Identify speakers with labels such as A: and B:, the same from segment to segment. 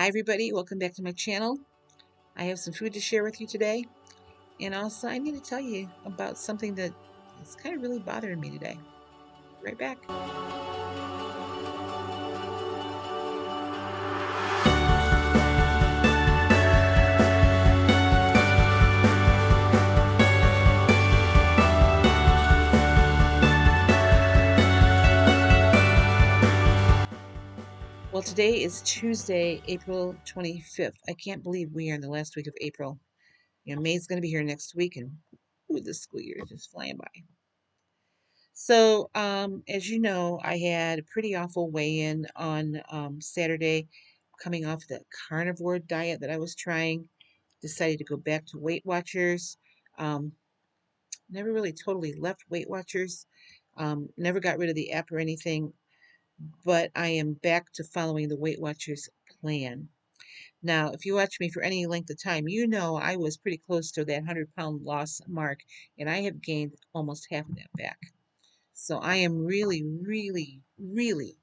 A: Hi everybody, welcome back to my channel. I have some food to share with you today, and also I need to tell you about something that is kind of really bothering me today. Right back. Well, today is Tuesday, April 25th. I can't believe we are in the last week of April. May's going to be here next week, and ooh, this school year is just flying by. So, as you know, I had a pretty awful weigh-in on Saturday, coming off the carnivore diet that I was trying. Decided to go back to Weight Watchers. Um, Never really totally left Weight Watchers. Never got rid of the app or anything, but I am back to following the Weight Watchers plan. Now, if you watch me for any length of time, you know I was pretty close to that 100-pound loss mark, and I have gained almost half of that back. So I am really, really, really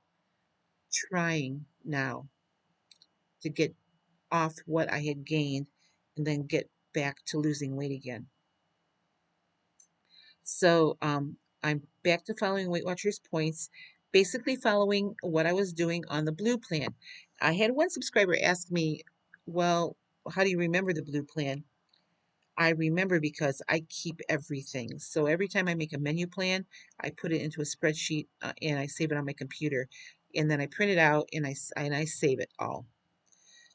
A: trying now to get off what I had gained and then get back to losing weight again. So I'm back to following Weight Watchers points, basically following what I was doing on the blue plan. I had one subscriber ask me, well, how do you remember the blue plan? I remember because I keep everything. So every time I make a menu plan, I put it into a spreadsheet and I save it on my computer. And then I print it out and I save it all.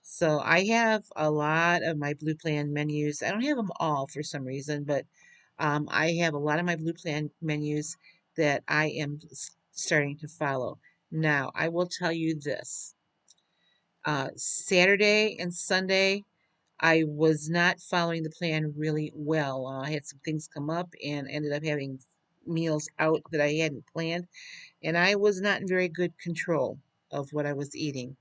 A: So I have a lot of my Blue Plan menus. I don't have them all for some reason, but I have a lot of my Blue Plan menus that I am starting to follow. Now, I will tell you this. Saturday and Sunday, I was not following the plan really well. I had some things come up and ended up having meals out that I hadn't planned, and I was not in very good control of what I was eating.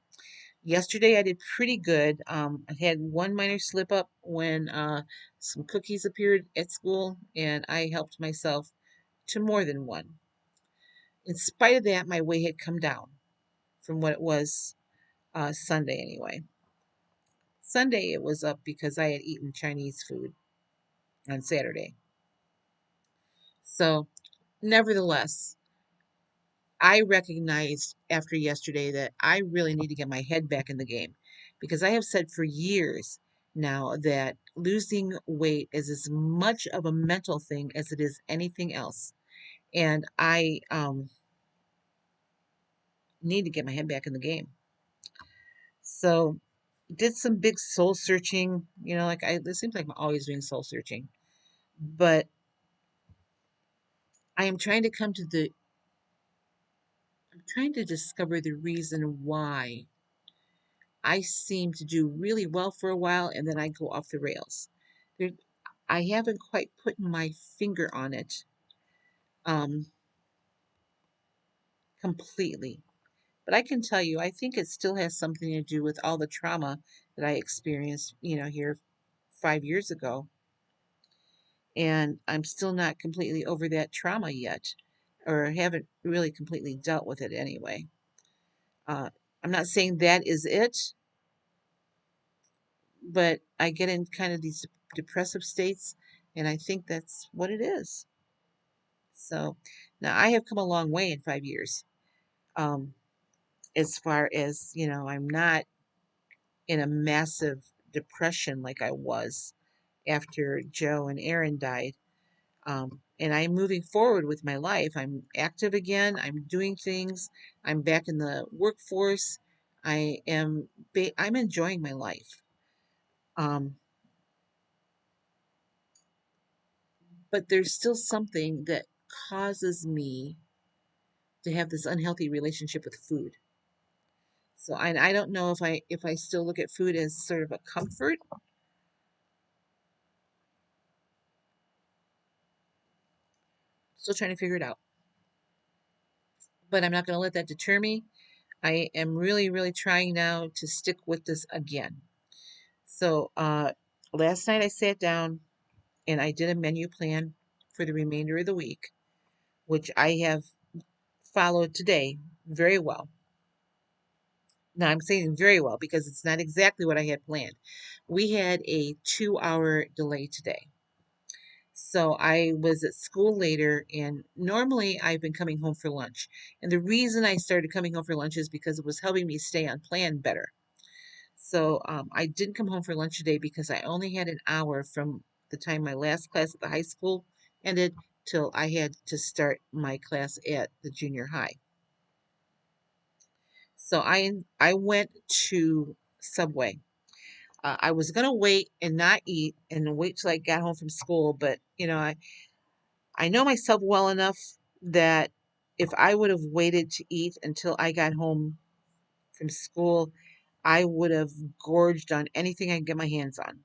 A: Yesterday I did pretty good. I had one minor slip up when some cookies appeared at school, and I helped myself to more than one. In spite of that, my weight had come down from what it was Sunday anyway. Sunday it was up because I had eaten Chinese food on Saturday. So, nevertheless, I recognized after yesterday that I really need to get my head back in the game because I have said for years now that losing weight is as much of a mental thing as it is anything else. And I need to get my head back in the game. So, did some big soul searching, it seems like I'm always doing soul searching, but I am trying to I'm trying to discover the reason why I seem to do really well for a while and then I go off the rails. There, I haven't quite put my finger on it um, completely. But I can tell you, I think it still has something to do with all the trauma that I experienced, here 5 years ago. And I'm still not completely over that trauma yet, or haven't really completely dealt with it anyway. Uh, I'm not saying that is it, but I get in kind of these depressive states, and I think that's what it is. So now I have come a long way in 5 years. Um, as far as, I'm not in a massive depression like I was after Joe and Aaron died. And I'm moving forward with my life. I'm active again. I'm doing things. I'm back in the workforce. I'm enjoying my life. Um, but there's still something that causes me to have this unhealthy relationship with food. So I don't know if I still look at food as sort of a comfort. Still trying to figure it out. But I'm not going to let that deter me. I am really, really trying now to stick with this again. So last night I sat down and I did a menu plan for the remainder of the week, which I have followed today very well. Now I'm saying very well because it's not exactly what I had planned. We had a 2 hour delay today. So I was at school later, and normally I've been coming home for lunch. And the reason I started coming home for lunch is because it was helping me stay on plan better. So I didn't come home for lunch today because I only had an hour from the time my last class at the high school ended till I had to start my class at the junior high. So I went to Subway. I was gonna wait and not eat and wait till I got home from school, but I know myself well enough that if I would have waited to eat until I got home from school, I would have gorged on anything I could get my hands on.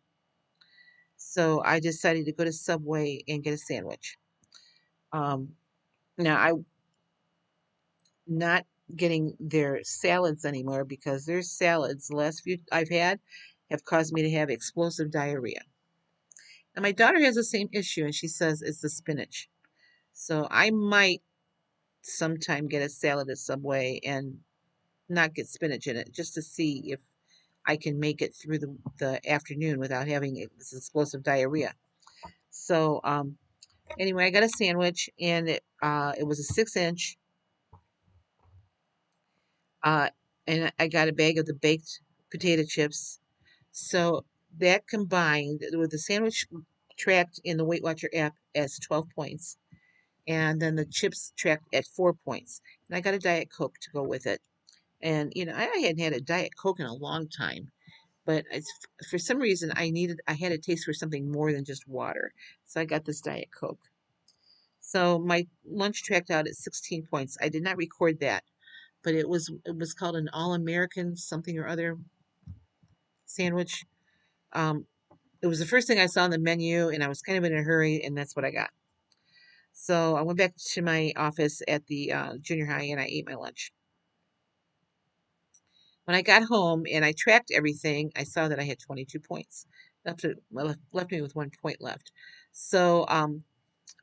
A: So I decided to go to Subway and get a sandwich. Um, Now I'm not getting their salads anymore because their salads, the last few I've had, have caused me to have explosive diarrhea. And my daughter has the same issue, and she says it's the spinach. So I might sometime get a salad at Subway and not get spinach in it, just to see if I can make it through the afternoon without having this explosive diarrhea. So anyway, I got a sandwich, and it was a 6 inch, uh, and I got a bag of the baked potato chips. So that combined with the sandwich tracked in the Weight Watcher app as 12 points, and then the chips tracked at 4 points. And I got a Diet Coke to go with it. And I hadn't had a Diet Coke in a long time, but for some reason I had a taste for something more than just water. So I got this Diet Coke. So my lunch tracked out at 16 points. I did not record that, but it was called an All American something or other sandwich. Um, it was the first thing I saw on the menu, and I was kind of in a hurry, and that's what I got. So I went back to my office at the junior high, and I ate my lunch. When I got home and I tracked everything, I saw that I had 22 points. Left me with 1 point left. So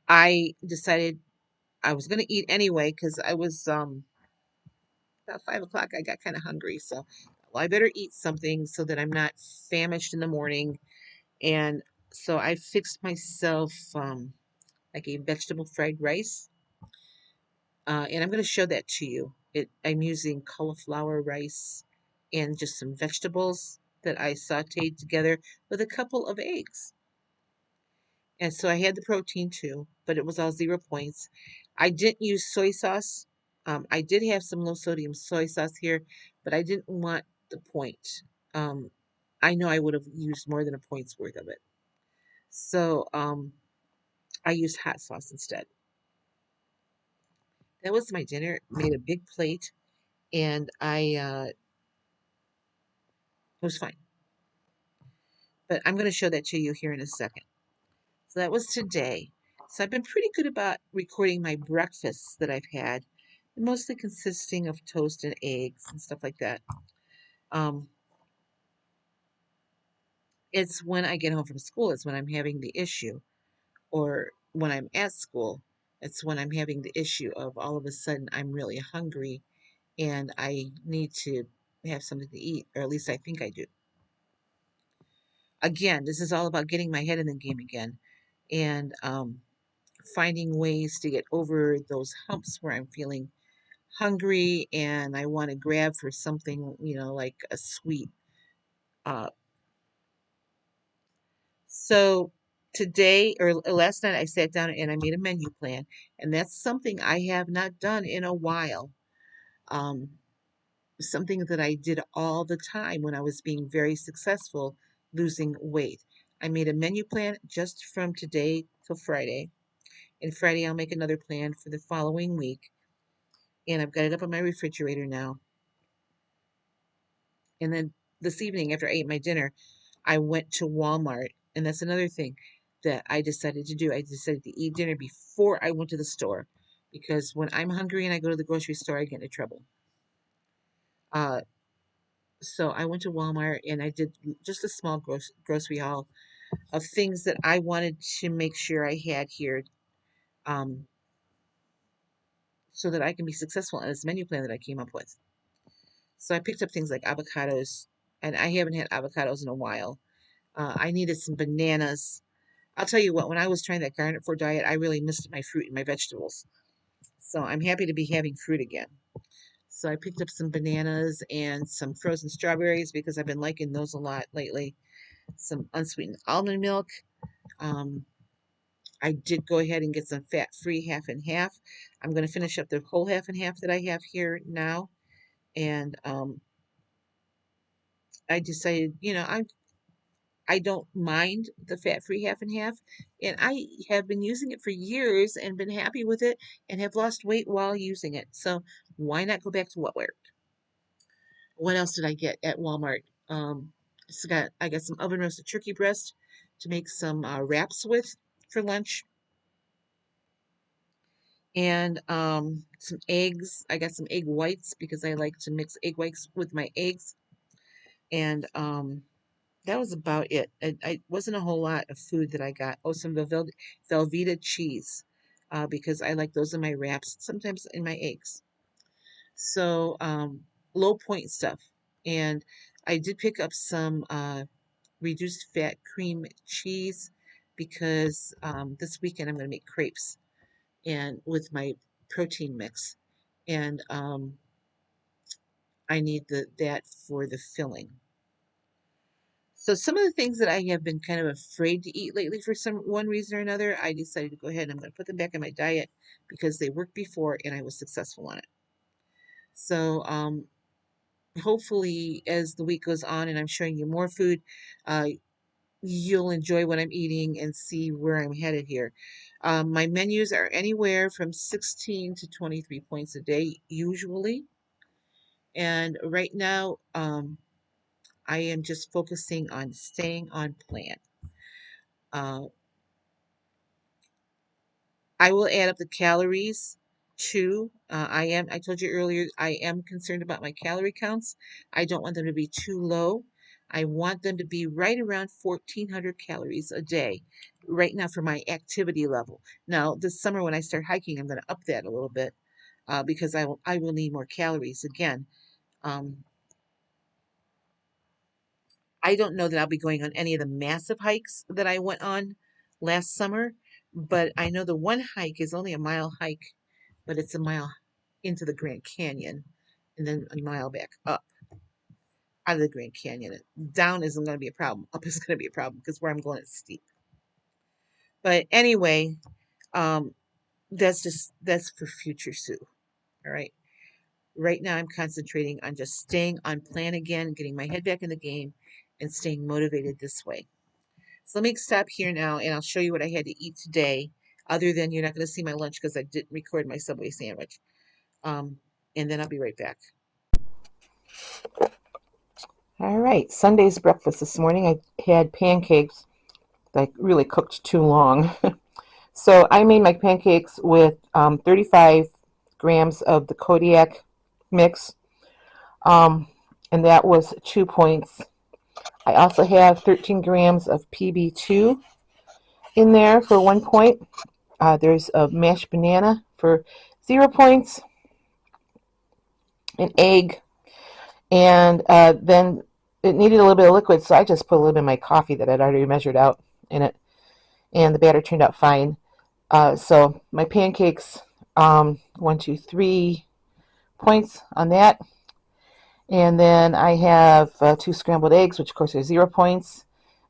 A: I decided I was going to eat anyway because I was about 5 o'clock. I got kind of hungry, so well, I better eat something so that I'm not famished in the morning. And so I fixed myself like a vegetable fried rice, and I'm going to show that to you. I'm using cauliflower rice and just some vegetables that I sauteed together with a couple of eggs. And so I had the protein too, but it was all 0 points. I didn't use soy sauce. I did have some low sodium soy sauce here, but I didn't want the point. Um, I know I would have used more than a point's worth of it. So I used hot sauce instead. That was my dinner. Made a big plate, and it was fine. But I'm going to show that to you here in a second. So that was today. So I've been pretty good about recording my breakfasts that I've had, mostly consisting of toast and eggs and stuff like that. Um, it's when I get home from school, it's when I'm having the issue, or when I'm at school, it's when I'm having the issue of all of a sudden I'm really hungry and I need to have something to eat, or at least I think I do. Again, this is all about getting my head in the game again, and finding ways to get over those humps where I'm feeling hungry and I want to grab for something, like a sweet. Uh, so today or last night, I sat down and I made a menu plan, and that's something I have not done in a while. Um, Something that I did all the time when I was being very successful losing weight. I made a menu plan just from today till Friday. And Friday, I'll make another plan for the following week. And I've got it up on my refrigerator now. And then this evening, after I ate my dinner, I went to Walmart. And that's another thing that I decided to do. I decided to eat dinner before I went to the store. Because when I'm hungry and I go to the grocery store, I get into trouble. Uh, so I went to Walmart and I did just a small grocery haul of things that I wanted to make sure I had here, um, so that I can be successful in this menu plan that I came up with. So I picked up things like avocados, and I haven't had avocados in a while. I needed some bananas. I'll tell you what, when I was trying that carnivore diet, I really missed my fruit and my vegetables. So I'm happy to be having fruit again. So I picked up some bananas and some frozen strawberries because I've been liking those a lot lately. Some unsweetened almond milk. Um, I did go ahead and get some fat-free half and half. I'm going to finish up the whole half and half that I have here now. And I decided, I don't mind the fat-free half and half, and I have been using it for years and been happy with it and have lost weight while using it. So why not go back to what worked? What else did I get at Walmart? I got some oven roasted turkey breast to make some wraps with for lunch, and some eggs. I got some egg whites because I like to mix egg whites with my eggs, and that was about it. I wasn't a whole lot of food that I got. Oh, some Velveeta cheese, because I like those in my wraps, sometimes in my eggs. So low point stuff, and I did pick up some reduced fat cream cheese because this weekend I'm going to make crepes and with my protein mix, and I need that for the filling. So some of the things that I have been kind of afraid to eat lately for some one reason or another, I decided to go ahead and I'm going to put them back in my diet because they worked before and I was successful on it. So hopefully as the week goes on and I'm showing you more food, uh, you'll enjoy what I'm eating and see where I'm headed here. My menus are anywhere from 16 to 23 points a day usually. And right now, I am just focusing on staying on plan. Uh, I will add up the calories too. I told you earlier, I am concerned about my calorie counts. I don't want them to be too low. I want them to be right around 1,400 calories a day right now for my activity level. Now, this summer when I start hiking, I'm going to up that a little bit because I will need more calories again. Um, I don't know that I'll be going on any of the massive hikes that I went on last summer, but I know the one hike is only a mile hike, but it's a mile into the Grand Canyon and then a mile back up out of the Grand Canyon. Down isn't going to be a problem. Up is going to be a problem because where I'm going is steep. But anyway, um, that's for future Sue. All right. Right now, I'm concentrating on just staying on plan again, getting my head back in the game, and staying motivated this way. So let me stop here now and I'll show you what I had to eat today. Other than you're not going to see my lunch because I didn't record my Subway sandwich. Um, and then I'll be right back. All right, Sunday's breakfast this morning. I had pancakes that I really cooked too long. So I made my pancakes with 35 grams of the Kodiak mix, um, and that was 2 points. I also have 13 grams of PB2 in there for 1 point. There's a mashed banana for 0 points, an egg, and then it needed a little bit of liquid, so I just put a little bit of my coffee that I'd already measured out in it, and the batter turned out fine. So my pancakes, 3 points on that. And then I have 2 scrambled eggs, which of course are 0 points.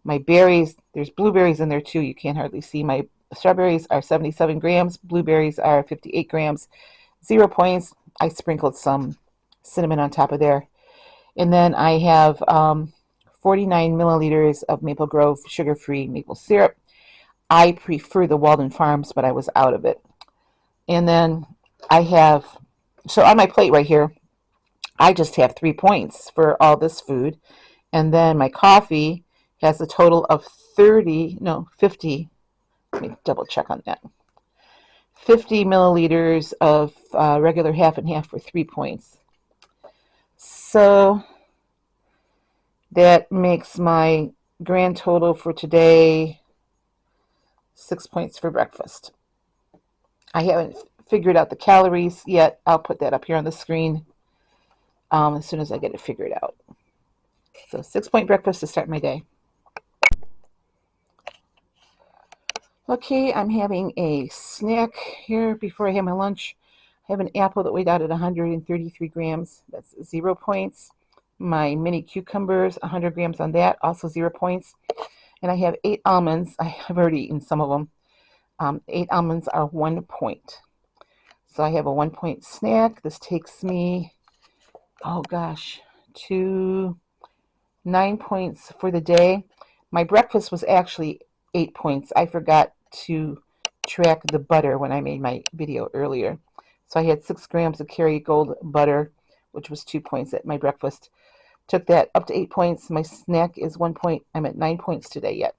A: My berries, there's blueberries in there too. You can't hardly see. My strawberries are 77 grams. Blueberries are 58 grams. 0 points. I sprinkled some cinnamon on top of there. And then I have 49 milliliters of Maple Grove sugar-free maple syrup. I prefer the Walden Farms, but I was out of it. And then I have, so on my plate right here, I just have 3 points for all this food. And then my coffee has a total of 50, let me double check on that, 50 milliliters of regular half and half for 3 points. So that makes my grand total for today 6 points for breakfast. I haven't figured out the calories yet. I'll put that up here on the screen. as soon as I get it figured out. So 6-point breakfast to start my day. Okay, I'm having a snack here before I have my lunch. I have an apple that weighed out at 133 grams. That's 0 points. My mini cucumbers, 100 grams on that, also 0 points. And I have 8 almonds. I have already eaten some of them. 8 almonds are 1 point. So I have a 1 point snack. This takes me, oh gosh, to 9 points for the day. My breakfast was actually 8 points. I forgot to track the butter when I made my video earlier. So I had 6 grams of Kerrygold butter, which was 2 points at my breakfast. Took that up to 8 points. My snack is 1 point. I'm at 9 points today yet.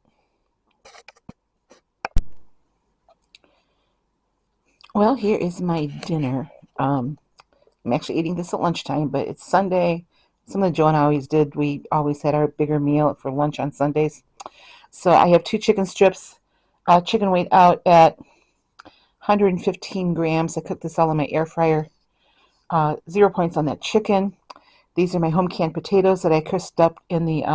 A: Well, here is my dinner. I'm actually eating this at lunchtime, but it's Sunday. Something Joe and I always did. We always had our bigger meal for lunch on Sundays. So I have 2 chicken strips, chicken weight out at 115 grams. I cooked this all in my air fryer. 0 points on that chicken. These are my home canned potatoes that I crisped up in the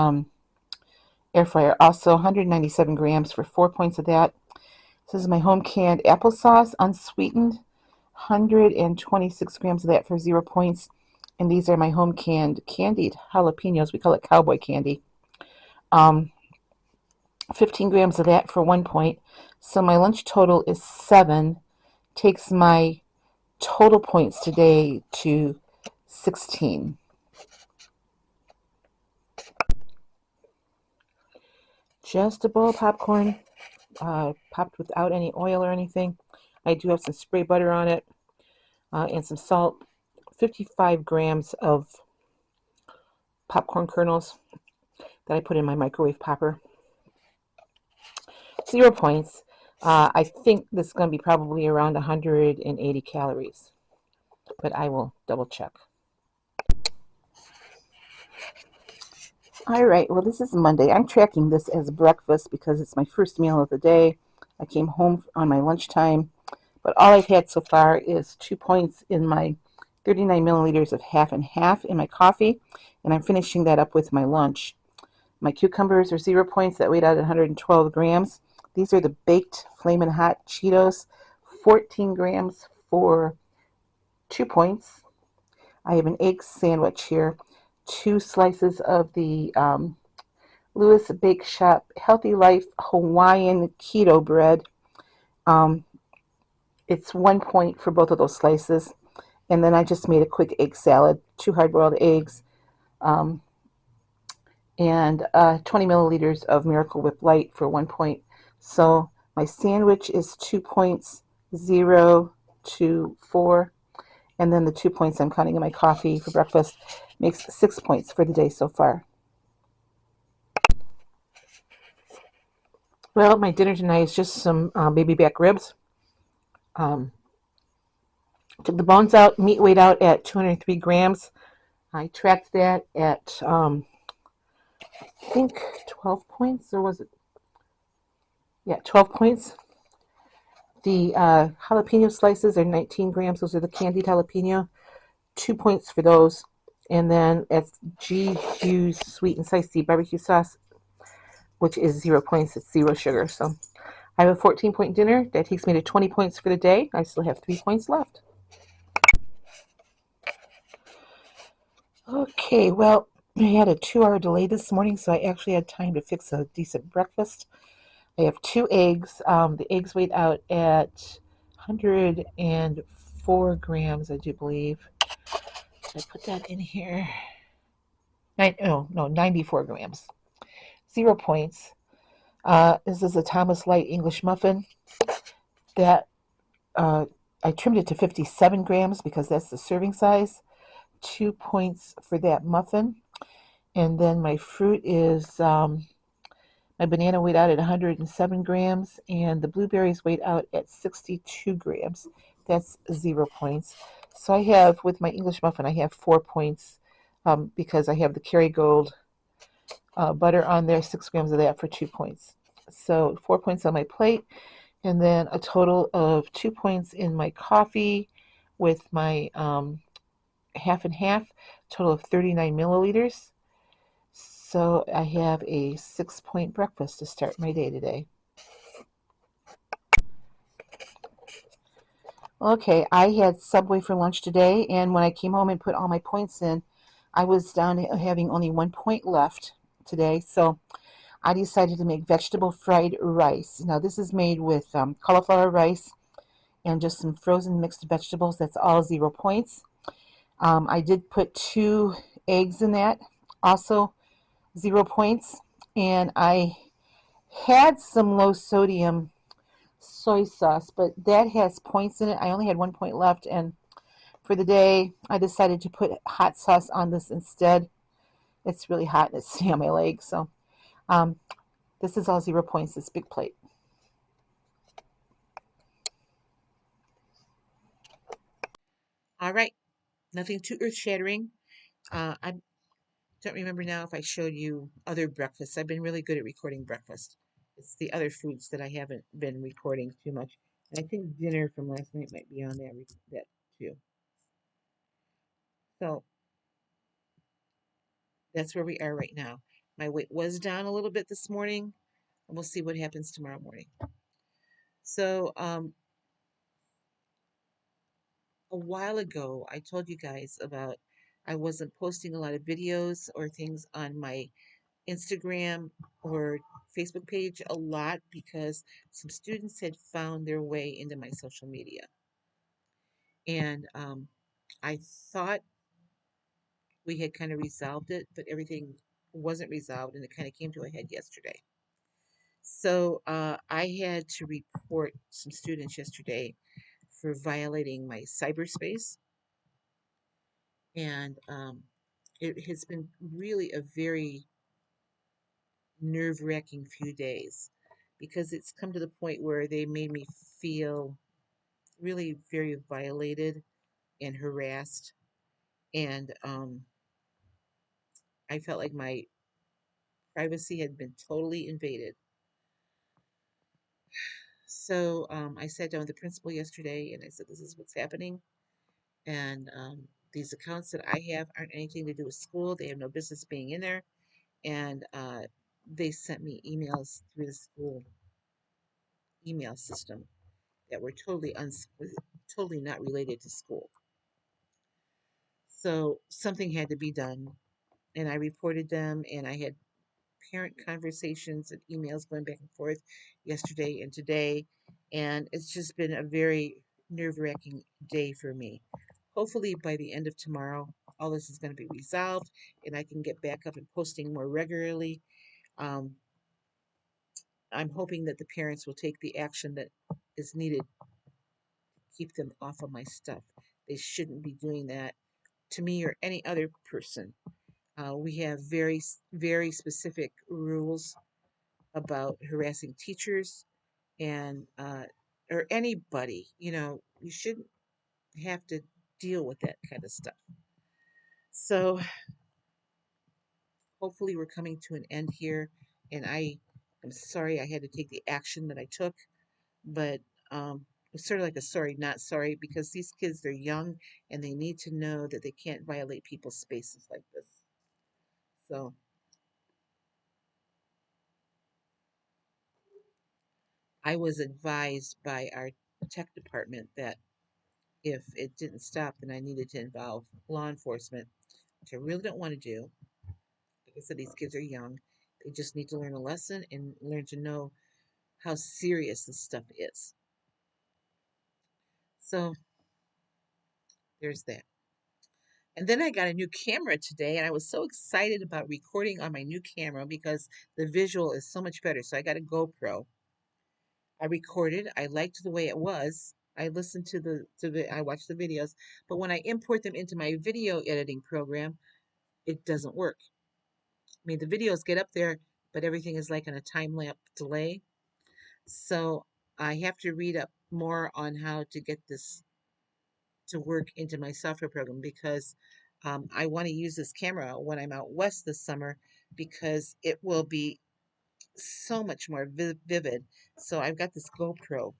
A: air fryer. Also 197 grams for 4 points of that. This is my home canned applesauce, unsweetened. 126 grams of that for 0 points. And these are my home canned candied jalapenos. We call it cowboy candy. 15 grams of that for 1 point. So my lunch total is 7. Takes my total points today to 16. Just a bowl of popcorn, popped without any oil or anything. I do have some spray butter on it and some salt. 55 grams of popcorn kernels that I put in my microwave popper. 0 points. I think this is going to be probably around 180 calories, but I will double check. All right, well, this is Monday. I'm tracking this as breakfast because it's my first meal of the day. I came home on my lunchtime, but all I've had so far is 2 points in my 39 milliliters of half and half in my coffee, and I'm finishing that up with my lunch. My cucumbers are 0 points that weighed out at 112 grams. These are the baked Flamin' Hot Cheetos, 14 grams for 2 points. I have an egg sandwich here, 2 slices of the Lewis Bake Shop Healthy Life Hawaiian Keto Bread. It's 1 point for both of those slices. And then I just made a quick egg salad, 2 hard-boiled eggs, and 20 milliliters of Miracle Whip Light for 1 point. So my sandwich is 2 points, 0 to 4. And then the 2 points I'm counting in my coffee for breakfast makes 6 points for the day so far. Well, my dinner tonight is just some baby back ribs. Took the bones out, meat weighed out at 203 grams. I tracked that at, I think, 12 points, or was it? Yeah, 12 points. The jalapeno slices are 19 grams. Those are the candied jalapeno. 2 points for those. And then it's G. Hughes sweet and spicy barbecue sauce, which is 0 points. It's 0 sugar. So I have a 14-point dinner. That takes me to 20 points for the day. I still have 3 points left. Okay, well, I had a 2-hour delay this morning, so I actually had time to fix a decent breakfast. I have 2 eggs. The eggs weighed out at 104 grams, I do believe. Did I put that in here? 94 grams. 0 points. This is a Thomas Light English muffin. That I trimmed it to 57 grams because that's the serving size. 2 points for that muffin. And then my fruit is my banana weighed out at 107 grams, and the blueberries weighed out at 62 grams. That's 0 points. So I have, with my English muffin, I have 4 points because I have the Kerrygold butter on there, 6 grams of that for 2 points. So 4 points on my plate, and then a total of 2 points in my coffee with my half and half, total of 39 milliliters. So I have a 6-point breakfast to start my day today. Okay, I had Subway for lunch today, and when I came home and put all my points in, I was down to having only 1 point left today. So I decided to make vegetable fried rice. Now, this is made with cauliflower rice and just some frozen mixed vegetables. That's all 0 points. I did put 2 eggs in that, also 0 points. And I had some low sodium soy sauce, but that has points in it. I only had 1 point left, and for the day, I decided to put hot sauce on this instead. It's really hot and it's sitting on my leg, so um, this is all 0 points, this big plate. All right, nothing too earth shattering. I don't remember now if I showed you other breakfasts. I've been really good at recording breakfast. It's the other foods that I haven't been recording too much. And I think dinner from last night might be on that too. So that's where we are right now. My weight was down a little bit this morning, and we'll see what happens tomorrow morning. So a while ago, I told you guys about I wasn't posting a lot of videos or things on my Instagram or Facebook page a lot because some students had found their way into my social media. And I thought we had kind of resolved it, but everything wasn't resolved and it kind of came to a head yesterday. So I had to report some students yesterday for violating my cyberspace. And it has been really a very nerve-wracking few days because it's come to the point where they made me feel really very violated and harassed, and I felt like my privacy had been totally invaded. So I sat down with the principal yesterday and I said, "This is what's happening, and these accounts that I have aren't anything to do with school. They have no business being in there." And they sent me emails through the school email system that were totally not related to school. So something had to be done, and I reported them, and I had parent conversations and emails going back and forth yesterday and today, and it's just been a very nerve-wracking day for me. Hopefully, by the end of tomorrow, all this is going to be resolved, and I can get back up and posting more regularly. Um, I'm hoping that the parents will take the action that is needed to keep them off of my stuff. They shouldn't be doing that to me or any other person. We have very specific rules about harassing teachers and or anybody. You know, you shouldn't have to deal with that kind of stuff. So hopefully we're coming to an end here. And I'm sorry I had to take the action that I took, but it's sort of like a sorry, not sorry, because these kids, they're young and they need to know that they can't violate people's spaces like this. So I was advised by our tech department that if it didn't stop, then I needed to involve law enforcement, which I really don't want to do. Like I said, these kids are young. They just need to learn a lesson and learn to know how serious this stuff is. So there's that. And then I got a new camera today, and I was so excited about recording on my new camera because the visual is so much better. So I got a GoPro. I recorded. I liked the way it was. I listened I watched the videos, but when I import them into my video editing program, it doesn't work. I mean, the videos get up there, but everything is like on a time lapse delay. So I have to read up more on how to get this to work into my software program because I want to use this camera when I'm out west this summer because it will be so much more vivid. So I've got this GoPro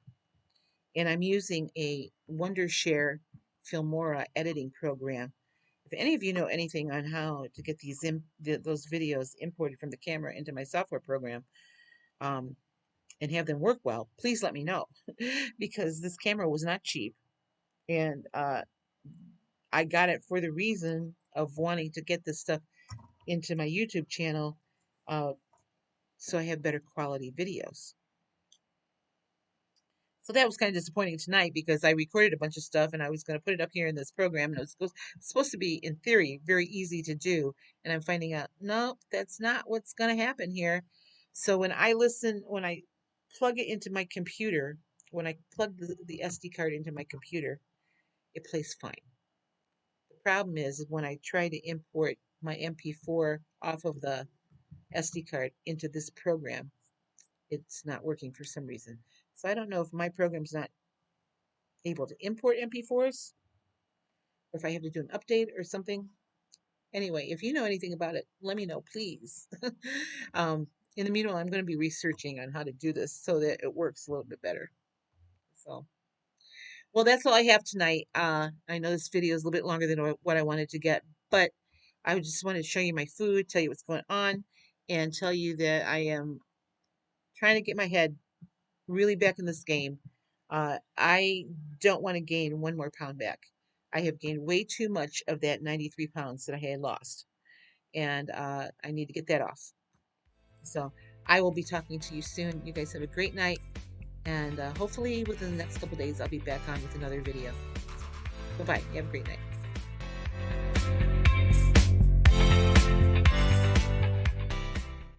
A: and I'm using a Wondershare Filmora editing program. If any of you know anything on how to get those videos imported from the camera into my software program, um, and have them work well, please let me know because this camera was not cheap, and I got it for the reason of wanting to get this stuff into my YouTube channel, uh, so I have better quality videos. So that was kind of disappointing tonight because I recorded a bunch of stuff and I was going to put it up here in this program, and it was supposed to be, in theory, very easy to do. And I'm finding out, no, that's not what's going to happen here. So when I plug it into my computer, when I plug the SD card into my computer, it plays fine. The problem is when I try to import my MP4 off of the SD card into this program, it's not working for some reason. So I don't know if my program's not able to import MP4s, or if I have to do an update or something. Anyway, if you know anything about it, let me know, please. um, in the meanwhile, I'm going to be researching on how to do this so that it works a little bit better. So, well, that's all I have tonight. I know this video is a little bit longer than what I wanted to get, but I just wanted to show you my food, tell you what's going on, and tell you that I am trying to get my head really back in this game. I don't want to gain 1 more pound back. I have gained way too much of that 93 pounds that I had lost, and I need to get that off. So I will be talking to you soon. You guys have a great night, and hopefully within the next couple days, I'll be back on with another video. Bye bye. You have a great night.